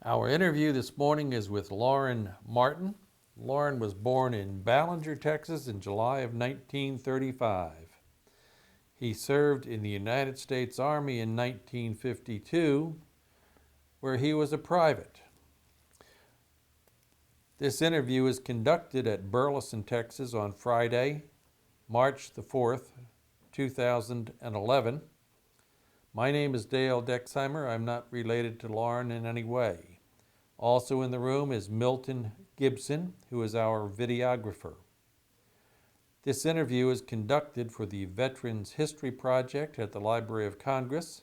Our interview this morning is with Lorin Martin. Lorin was born in Ballinger, Texas in July of 1935. He served in the United States Army in 1952, where he was a private. This interview is conducted at Burleson, Texas on Friday, March the 4th, 2011. My name is Dale Dexheimer. I'm not related to Lorin in any way. Also in the room is Milton Gibson, who is our videographer. This interview is conducted for the Veterans History Project at the Library of Congress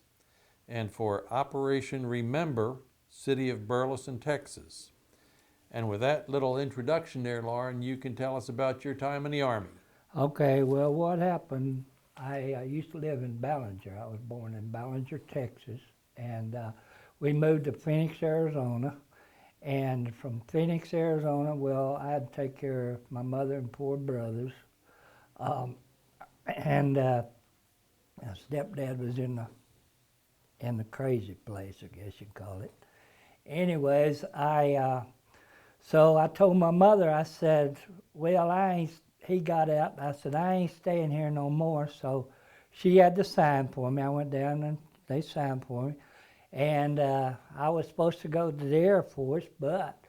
and for Operation Remember, City of Burleson, Texas. And with that little introduction there, Lorin, you can tell us about your time in the Army. Okay, well, what happened, I used to live in Ballinger. I was born in Ballinger, Texas, and we moved to Phoenix, Arizona. And from Phoenix, Arizona, well, I had to take care of my mother and four brothers. My stepdad was in the crazy place, I guess you'd call it. Anyways, so I told my mother, I said, well, he got out, I said, I ain't staying here no more. So she had to sign for me. I went down and they signed for me. And I was supposed to go to the Air Force, but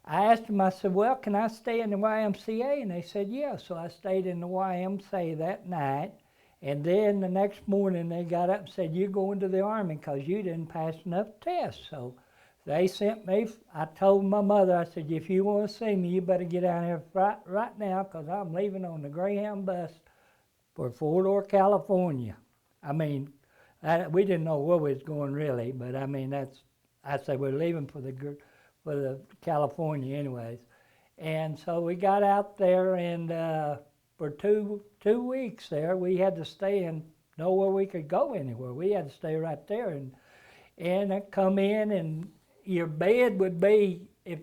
I asked them, I said, well, can I stay in the YMCA? And they said, yeah. So I stayed in the YMCA that night. And then the next morning they got up and said, you're going to the Army because you didn't pass enough tests. So they sent me, I told my mother, I said, if you want to see me, you better get out here right now because I'm leaving on the Greyhound bus for Fort Ord, California. I mean, we didn't know where we was going really, but I mean, I said we're leaving for the California anyways. And so we got out there and for two weeks there, we had to stay and know where we could go anywhere. We had to stay right there and I come in and your bed would be, if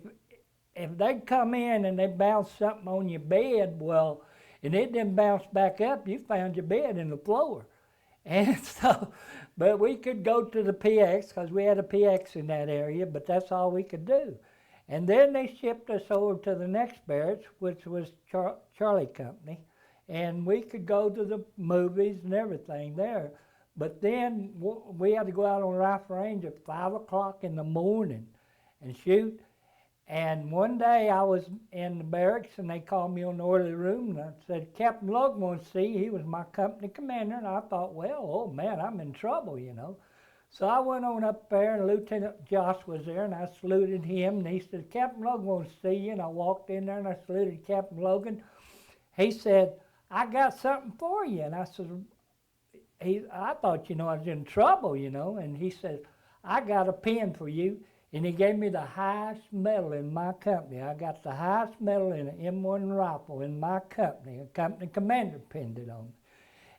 they'd come in and they bounced something on your bed, well, and it didn't bounce back up, you found your bed in the floor. And so, but we could go to the PX because we had a PX in that area, but that's all we could do. And then they shipped us over to the next barracks, which was Charlie Company, and we could go to the movies and everything there. But then we had to go out on rifle range at 5 o'clock in the morning and shoot. And one day I was in the barracks and they called me on the orderly room and I said, Captain Logan wants to see you. He was my company commander. And I thought, well, oh man, I'm in trouble, you know. So I went on up there and Lieutenant Josh was there and I saluted him and he said, Captain Logan wants to see you. And I walked in there and I saluted Captain Logan. He said, I got something for you. And I said, I thought, you know, I was in trouble, you know. And he said, I got a pin for you. And he gave me the highest medal in my company. I got the highest medal in an M1 rifle in my company. A company commander pinned it on me.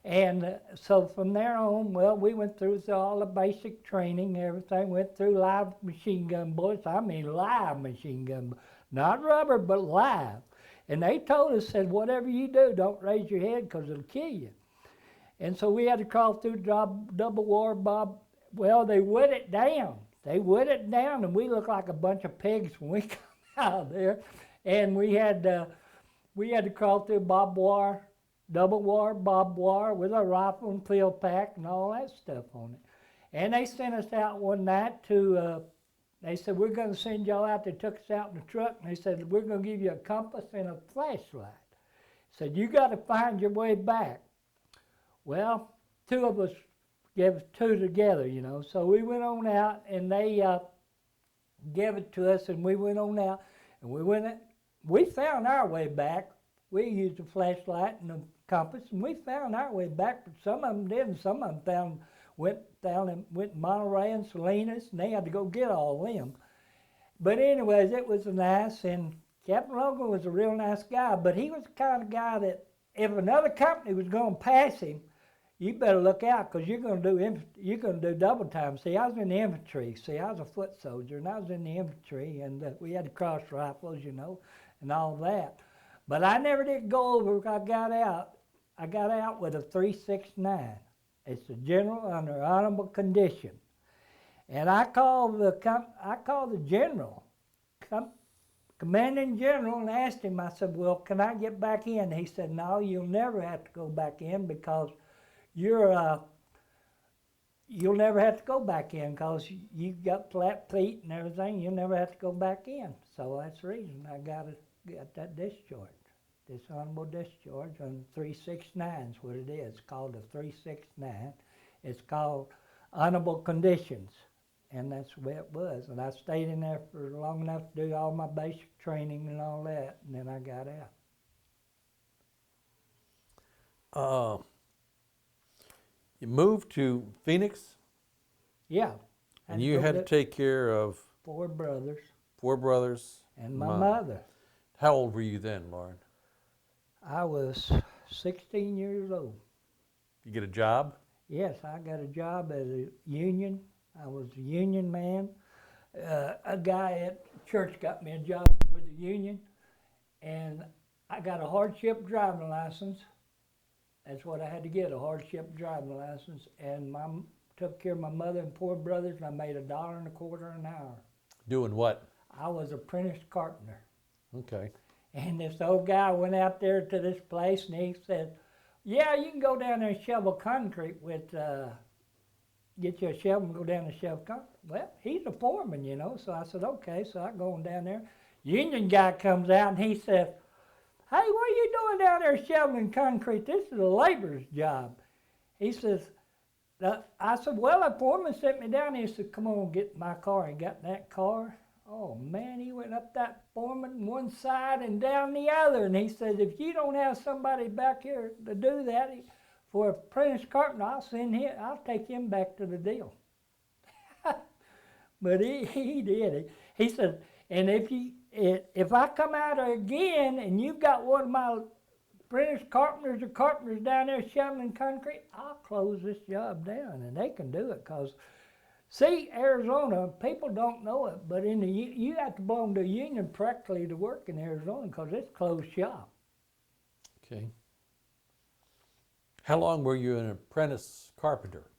And so from there on, well, we went through all the basic training, everything. Went through live machine gun bullets. I mean live machine gun, not rubber, but live. And they told us, said, whatever you do, don't raise your head because it'll kill you. And so we had to crawl through double war, Bob. Well, they wood it down. They wood it down, and we looked like a bunch of pigs when we come out of there. And we had to crawl through barbed wire, double wire, barbed wire with a rifle and field pack and all that stuff on it. And they sent us out one night to, they said, we're going to send y'all out. They took us out in the truck, and they said, we're going to give you a compass and a flashlight. Said, you got to find your way back. Well, two of us gave us two together, you know. So we went on out, and they gave it to us, and we went on out, and we found our way back. We used a flashlight and a compass, and we found our way back, but some of them didn't. Some of them went Monterey and Salinas, and they had to go get all of them. But anyways, it was nice, and Captain Logan was a real nice guy, but he was the kind of guy that if another company was going to pass him, you better look out because you're going to do double time. See, I was in the infantry. See, I was a foot soldier, and I was in the infantry, and we had to cross rifles, you know, and all that. But I never did go over. I got out with a 369. It's a general under honorable condition. And I called the general, commanding general, and asked him. I said, "Well, can I get back in?" He said, "No, you'll never have to go back in because you'll never have to go back in because you've got flat feet and everything. You'll never have to go back in." So that's the reason I got that discharge, dishonorable discharge on 369 is what it is. It's called a 369. It's called honorable conditions, and that's the way it was. And I stayed in there for long enough to do all my basic training and all that, and then I got out. You moved to Phoenix, Yeah. and you had to take care of 4 brothers 4 brothers and my mother. How old were you then, Lorin? I was 16 years old. You get a job? Yes, I got a job at a union. I was a union man. A guy at church got me a job with the union, and I got a hardship driving license. That's what I had to get, a hardship driving license. And Mom took care of my mother and 4 brothers, and I made $1.25 an hour. Doing what? I was an apprentice carpenter. Okay. And this old guy went out there to this place, and he said, "Yeah, you can go down there and shovel concrete with, get you a shovel and go down and shovel concrete." Well, he's a foreman, you know, so I said, okay. So I go on down there. Union guy comes out, and he says, "Hey, what are you doing down there shoveling concrete? This is a laborer's job." He says, I said, "Well, the foreman sent me down here." He said, "Come on, get in my car." He got in that car. Oh, man, he went up that foreman one side and down the other. And he said, "If you don't have somebody back here to do that for apprentice carpenter, I'll take him back to the deal." But he did. He said, "And if I come out again and you've got one of my apprentice carpenters or carpenters down there shoveling concrete, I'll close this job down." And they can do it because, see, Arizona, people don't know it, but you have to belong to a union practically to work in Arizona because it's closed shop. Okay. How long were you an apprentice carpenter?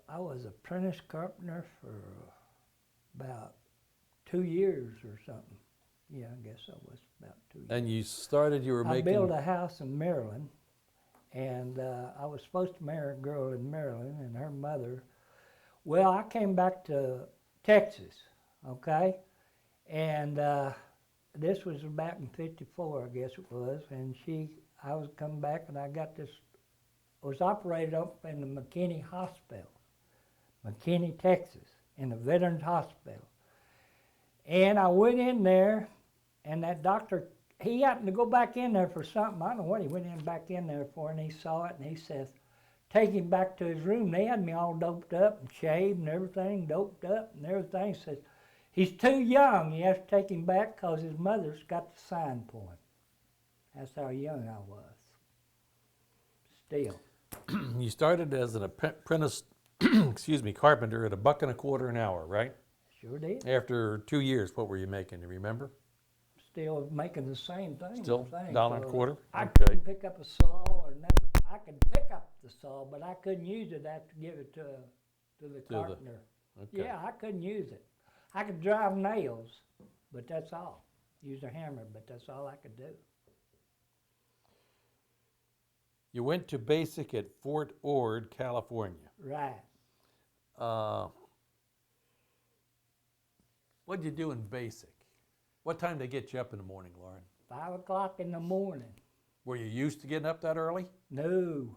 I was apprentice carpenter for about 2 years or something. Yeah, I guess I was about 2 years. And you started, you were I making... built a house in Maryland, and I was supposed to marry a girl in Maryland, and her mother. Well, I came back to Texas, okay? And this was back in '54, I guess it was, and I was coming back, and I got this, was operated up in the McKinney Hospital, McKinney, Texas, in the Veterans Hospital. And I went in there, and that doctor, he happened to go back in there for something. I don't know what he went back in there for, and he saw it, and he says, take him back to his room. They had me all doped up and shaved and everything, doped up and everything. He says, he's too young. You have to take him back because his mother's got the sign for him. That's how young I was. Still. You started as an apprentice, carpenter at $1.25 an hour, right? Sure did. After 2 years, what were you making? Do you remember? Still making the same thing. Still $1.25? I Okay. couldn't pick up a saw or nothing. I could pick up the saw, but I couldn't use it after give it to the carpenter. Okay. Yeah, I couldn't use it. I could drive nails, but that's all. Use a hammer, but that's all I could do. You went to basic at Fort Ord, California. Right. What'd you do in basic? What time did they get you up in the morning, Lorin? 5 o'clock in the morning. Were you used to getting up that early? No.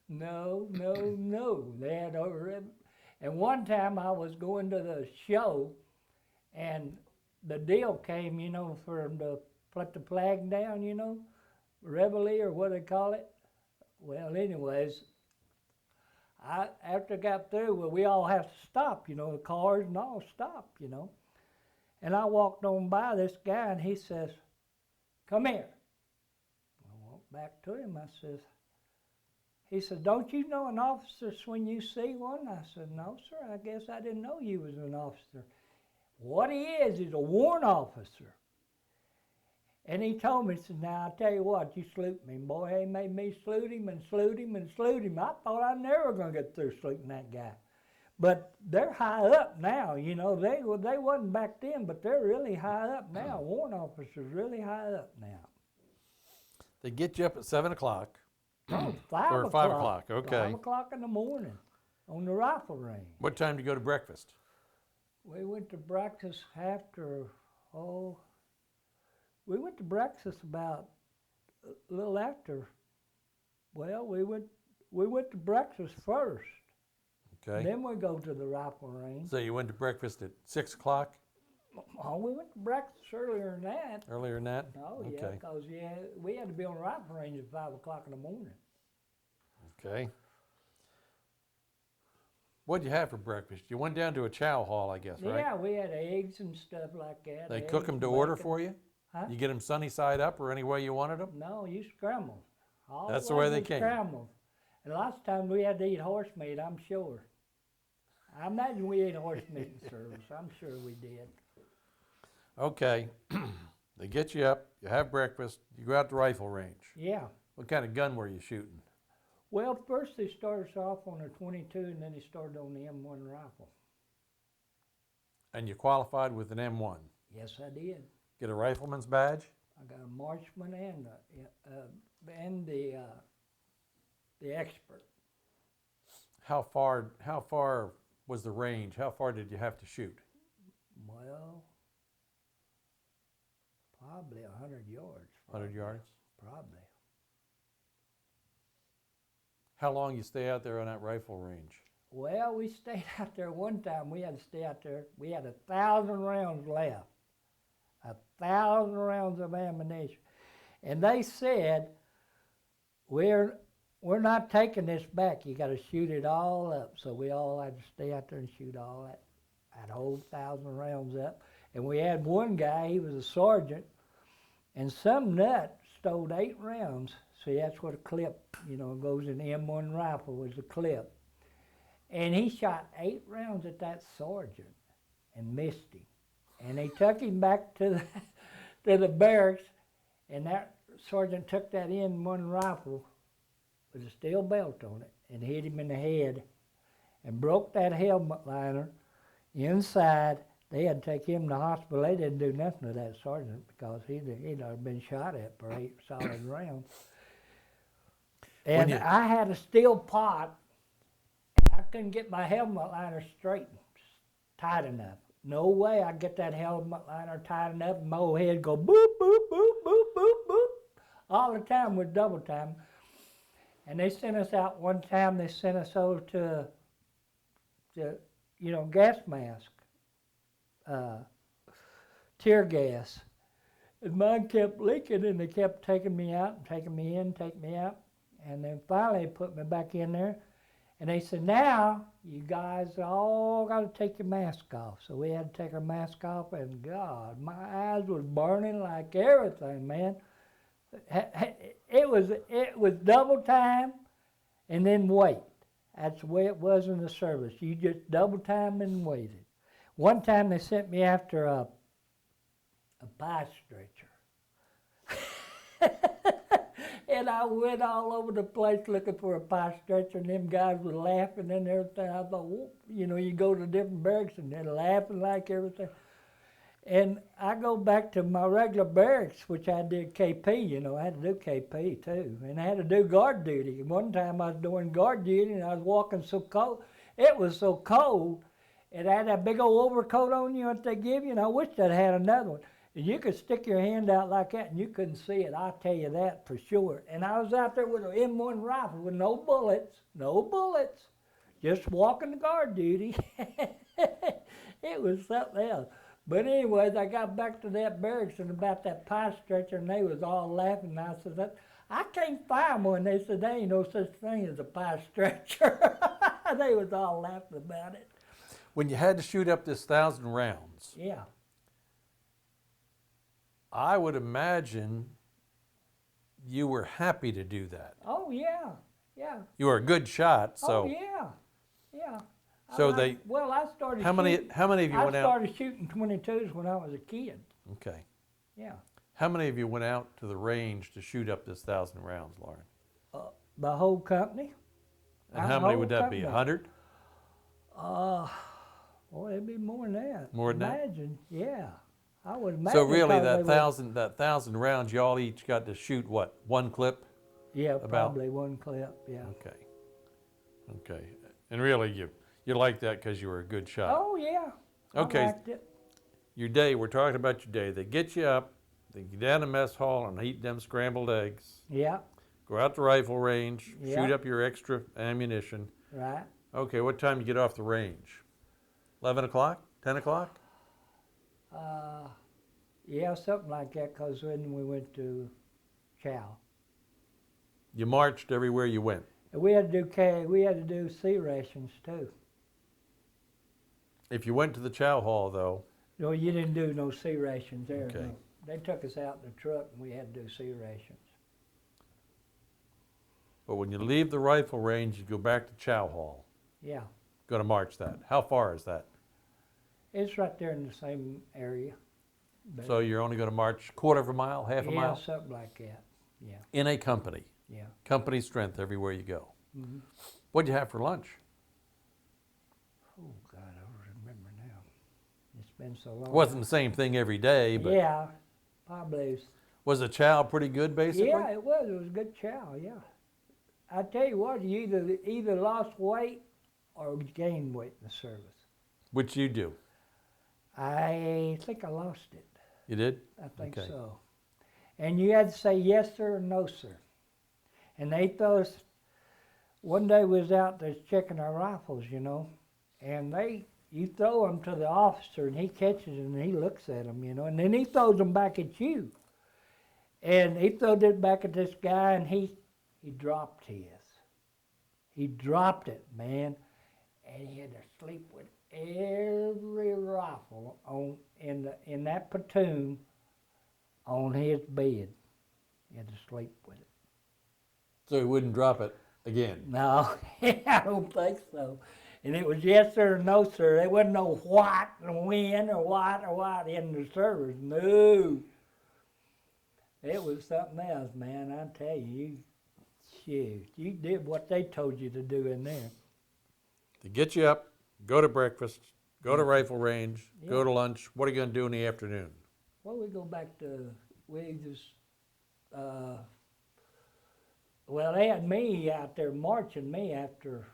No. They had over. And one time I was going to the show, and the deal came, for them to put the flag down, Reveille or what they call it. Well, anyways, after I got through, we all have to stop, the cars and all stop, And I walked on by this guy, and he says, "Come here." I walked back to him. He said, "Don't you know an officer when you see one?" I said, "No, sir. I guess I didn't know you was an officer." What he is a warrant officer. And he told me, he said, now I tell you what, you salute me. Boy, he made me salute him and salute him and salute him. I thought I never gonna get through saluting that guy. But they're high up now, you know. They wasn't back then, but they're really high up now. Warrant officers really high up now. They get you up at 7 o'clock. Oh, 5 Or o'clock. 5 o'clock, okay. 5 o'clock in the morning on the rifle range. What time do you go to breakfast? We went to breakfast after, we went to breakfast about a little after. Well, we went to breakfast first. Okay. Then we go to the rifle range. So you went to breakfast at 6 o'clock? Oh, we went to breakfast earlier than that. Earlier than that? Oh, yeah, Okay. because we had to be on the rifle range at 5 o'clock in the morning. Okay. What'd you have for breakfast? You went down to a chow hall, I guess, right? Yeah, we had eggs and stuff like that. They eggs, cook them to order bacon. for you? Huh? You get them sunny side up or any way you wanted them? No, you scramble. That's the way they Always came. Scrambled. And lots of times we had to eat horse meat, I'm sure. I imagine we ate horse meat in service. I'm sure we did. Okay. They get you up, you have breakfast, you go out to rifle range. Yeah. What kind of gun were you shooting? Well, first they started us off on a 22, and then they started on the M1 rifle. And you qualified with an M1. Yes, I did. Get a rifleman's badge? I got a marksman and the expert. How far was the range? How far did you have to shoot? Well, probably 100 yards. 100 yards? Probably. How long you stay out there on that rifle range? Well, we stayed out there one time. We had to stay out there. We had 1,000 rounds left. 1,000 rounds of ammunition. And they said, we're not taking this back. You got to shoot it all up. So we all had to stay out there and shoot all that whole 1,000 rounds up. And we had one guy, he was a sergeant, and some nut stole 8 rounds. See, that's what a clip, goes in the M1 rifle, was a clip. And he shot 8 rounds at that sergeant and missed him. And they took him back to the barracks, and that sergeant took that M1 rifle with a steel belt on it and hit him in the head and broke that helmet liner inside. They had to take him to the hospital. They didn't do nothing to that sergeant because he'd been shot at for 8 solid rounds. And I had a steel pot, and I couldn't get my helmet liner straight, tight enough. No way I'd get that helmet liner tight enough, and my old head go boop, boop, boop, boop, boop, boop, all the time with double time. And they sent us out one time, they sent us over to gas mask, tear gas. And mine kept leaking, and they kept taking me out and taking me in, taking me out. And then finally they put me back in there. And they said, now you guys all got to take your mask off. So we had to take our mask off, and God, my eyes was burning like everything, man. It was double time and then wait. That's the way it was in the service. You just double time and waited. One time they sent me after a pie stretcher. And I went all over the place looking for a pie stretcher, and them guys were laughing and everything. I thought, well, you go to different barracks and they're laughing like everything. And I go back to my regular barracks, which I did KP, I had to do KP too. And I had to do guard duty. One time I was doing guard duty and I was walking so cold. It was so cold, and I had that big old overcoat on you that they give you, and I wished I'd had another one. And you could stick your hand out like that and you couldn't see it, I'll tell you that for sure. And I was out there with an M1 rifle with no bullets, just walking the guard duty. It was something else. But anyways, I got back to that barracks and about that pie stretcher, and they was all laughing. And I said, I can't find one. They said, there ain't no such thing as a pie stretcher. They was all laughing about it. When you had to shoot up this 1,000 rounds, Yeah. I would imagine you were happy to do that. Oh, yeah. Yeah. You were a good shot, so. Oh, yeah. Yeah. So I started How many of you went out? I started shooting 22s when I was a kid. Okay. Yeah. How many of you went out to the range to shoot up this 1,000 rounds, Lorin? The whole company. And Our how many whole would that be? company. 100? Well, it'd be more than that. More than that? Imagine, yeah. I would imagine. So really, 'cause they were- that thousand rounds, y'all each got to shoot what? One clip? Yeah, about? probably one clip. Yeah. Okay. Okay. And really, you like that because you were a good shot. Oh yeah. Okay. I liked it. Your day. We're talking about your day. They get you up. They get down to mess hall and eat them scrambled eggs. Yeah. Go out to rifle range. Yeah. Shoot up your extra ammunition. Right. Okay. What time you get off the range? 11 o'clock? 10 o'clock? Yeah, something like that. Cause when we went to chow, You marched everywhere you went. and we had to do sea rations too. If you went to the chow hall, though, No, you didn't do no sea rations there. Okay. No. They took us out in the truck and we had to do sea rations. but when you leave the rifle range, you go back to chow hall. Yeah. Going to march that. How far is that? It's right there in the same area. But So you're only going to march quarter of a mile, half a yeah, mile? something like that. Yeah. In a company. Yeah. Company strength everywhere you go. Mm-hmm. What'd you have for lunch? Oh God, I don't remember now. It's been so long. It wasn't the same thing every day, but Yeah, probably. was the chow pretty good, basically? Yeah, it was. It was good chow. Yeah. I tell you what, you either lost weight or gained weight in the service. Which you do? I think I lost it. You did? I think Okay. so. And you had to say yes sir or no sir. And they throw us. One day we was out there checking our rifles, you know, and you throw them to the officer and he catches them and he looks at them, you know, and then he throws them back at you. And he throwed it back at this guy and he dropped his. He dropped it, man, and he had to sleep with every rifle in that platoon on his bed. He had to sleep with it. So he wouldn't drop it again? No, I don't think so. And it was yes sir or no sir. There wasn't no what and when or what in the service. No. It was something else, man. I tell you, shoot, you did what they told you to do in there. To get you up, go to breakfast, go to rifle range, go Yeah. to lunch. What are you going to do in the afternoon? Well, we go back to, well, they had me out there marching me after,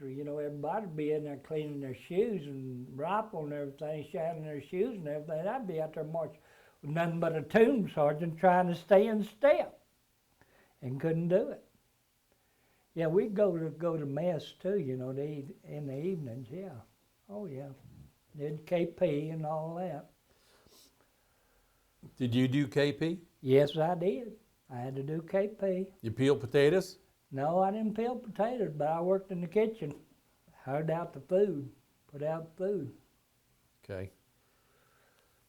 you know, everybody'd be in there cleaning their shoes and rifle and everything, shining their shoes and everything. I'd be out there marching with nothing but a tomb sergeant trying to stay in step and couldn't do it. Yeah, we'd go to mess too, you know, in the evenings, yeah. Oh, yeah. Did KP and all that. Did you do KP? Yes, I did. I had to do KP. You peel potatoes? No, I didn't peel potatoes, but I worked in the kitchen, hired out the food, put out food. Okay.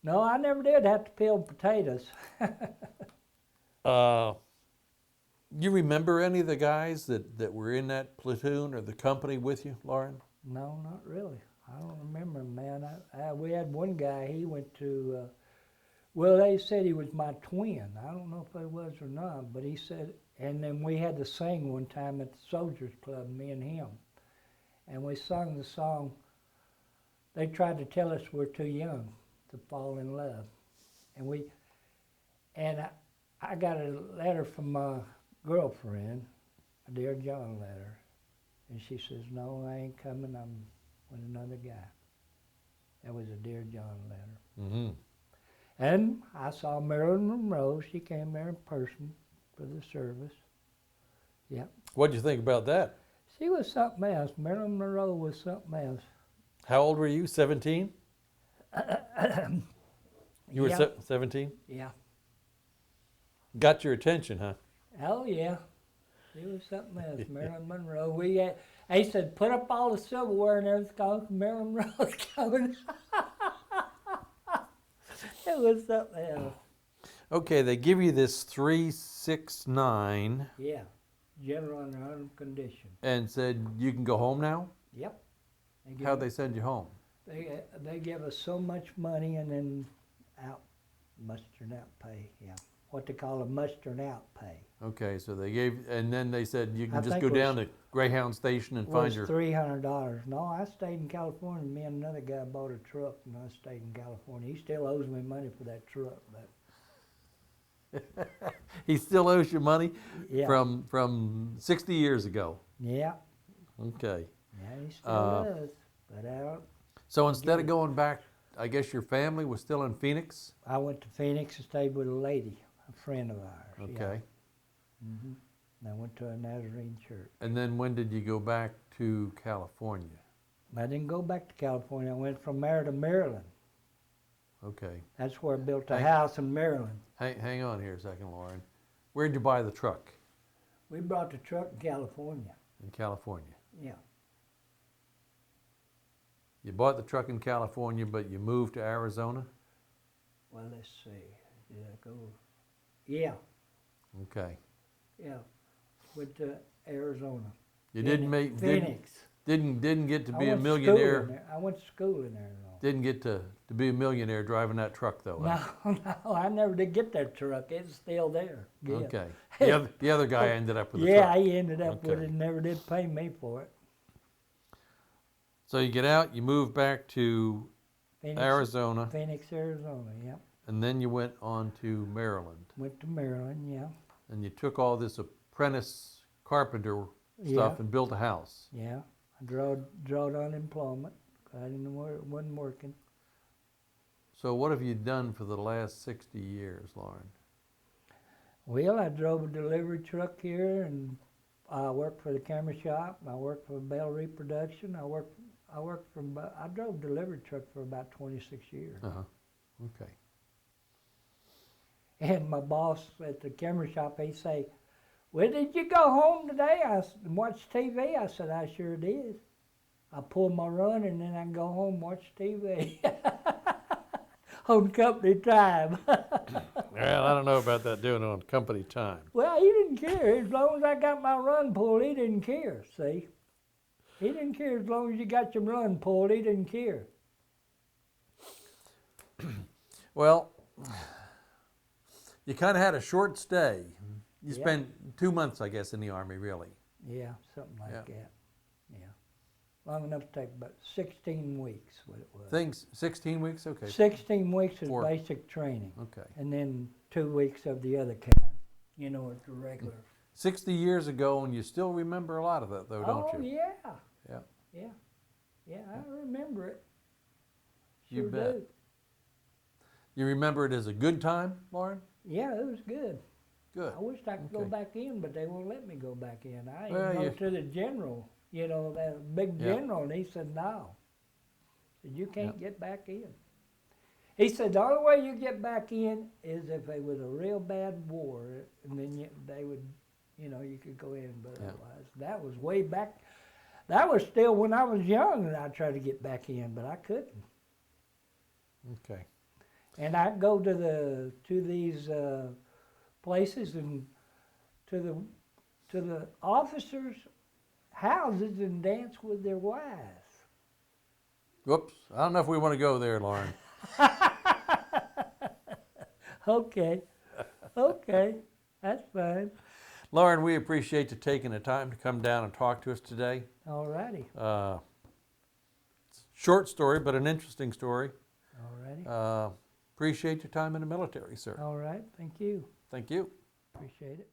No, I never did have to peel potatoes. You remember any of the guys that were in that platoon or the company with you, Lorin? No, not really. I don't remember, man. We had one guy, he went to, well, they said he was my twin. I don't know if he was or not, but he said, and then we had to sing one time at the Soldiers Club, me and him. And we sung the song, they tried to tell us we're too young to fall in love. And I got a letter from my girlfriend, a Dear John letter, and she says, no, I ain't coming, I'm with another guy. That was a Dear John letter. Mm-hmm. And I saw Marilyn Monroe, she came there in person for the service. Yep. What'd you think about that? She was something else. Marilyn Monroe was something else. How old were you, 17? You were Yep. 17? Yeah. Got your attention, huh? Oh, yeah. She was something else, Marilyn Monroe. They said, put up all the silverware and everything, Marilyn Monroe's coming. It was something else. Okay, they give you this 369 Yeah. General under home condition. and said you can go home now? Yep. How'd they send you home? They give us so much money and then out. Mustering out pay, yeah. What they call a mustering out pay. Okay, so they gave, and then they said you can I just think go it was- down to Greyhound Station and find Was your. $300. No, I stayed in California. Me and another guy bought a truck, and I stayed in California. He still owes me money for that truck, but He still owes you money yeah, from 60 years ago. yeah, Okay. yeah, he still Uh, does. But So instead of it. going back, I guess your family was still in Phoenix? I went to Phoenix and stayed with a lady, a friend of ours. Okay. Yeah. Hmm. I went to a Nazarene church. And then when did you go back to California? I didn't go back to California. I went from there to Maryland. Okay. That's where I built a Thank- house in Maryland. Hang on here a second, Lorin. Where'd you buy the truck? We brought the truck in California. In California. Yeah. You bought the truck in California, but you moved to Arizona? Well, let's see. Did I go? Yeah, Okay. yeah. Went to Arizona. You didn't make Phoenix. didn't get to I be a went to school in millionaire. there. I went to school in Arizona. Didn't get to be a millionaire driving that truck though. huh? No, I never did get that truck. It's still there. Yeah. Okay. The other guy ended up with the Yeah, truck. he ended up with Okay. it and never did pay me for it. So you get out, you move back to Phoenix, Arizona, Phoenix, Arizona, yeah. and then you went on to Maryland. Went to Maryland, yeah. And you took all this apprentice carpenter stuff Yeah. and built a house. Yeah. I drawed unemployment. I wasn't working. So what have you done for the last 60 years, Lorin? Well, I drove a delivery truck here, and I worked for the camera shop. I worked for Bell Reproduction. I drove a delivery truck for about 26 years. Uh-huh. Okay. And my boss at the camera shop, he say, "Well, did you go home today and watch TV?" I said, "I sure did. I pull my run and then I go home and watch TV on company time." Well, I don't know about that doing it on company time. Well, he didn't care. As long as I got my run pulled, he didn't care, see? He didn't care as long as you got your run pulled, he didn't care. Well, you kind of had a short stay. You Yeah. spent 2 months, I guess, in the Army, really. Yeah, something like Yeah. that. Yeah. Long enough to take about 16 weeks, what it was. Things, 16 weeks? Okay. 16 weeks is For- basic training, Okay. and then 2 weeks of the other kind. You know, it's the regular. 60 years ago, and you still remember a lot of that, though, don't Oh, you? yeah. Yeah. Yeah. Yeah, I remember it. You Sure bet. do. You remember it as a good time, Lorin? Yeah, it was good. Good. I wished I could go Okay. back in, but they won't let me go back in. I Well, even you- go to the general, you know, that big Yeah. general, and he said, no. He said, you can't get back in. He said, the only way you get back in is if it was a real bad war, and then they would, you know, you could go in, but Yeah. otherwise, that was way back. That was still when I was young, and I tried to get back in, but I couldn't. Okay. And I'd go to these places and to the officers' houses and dance with their wives. Whoops. I don't know if we want to go there, Lorin. Okay, okay, that's fine. Lorin, we appreciate you taking the time to come down and talk to us today. All righty, Short story, but an interesting story. all righty, Appreciate your time in the military, sir. all right. Thank you. Thank you. Appreciate it.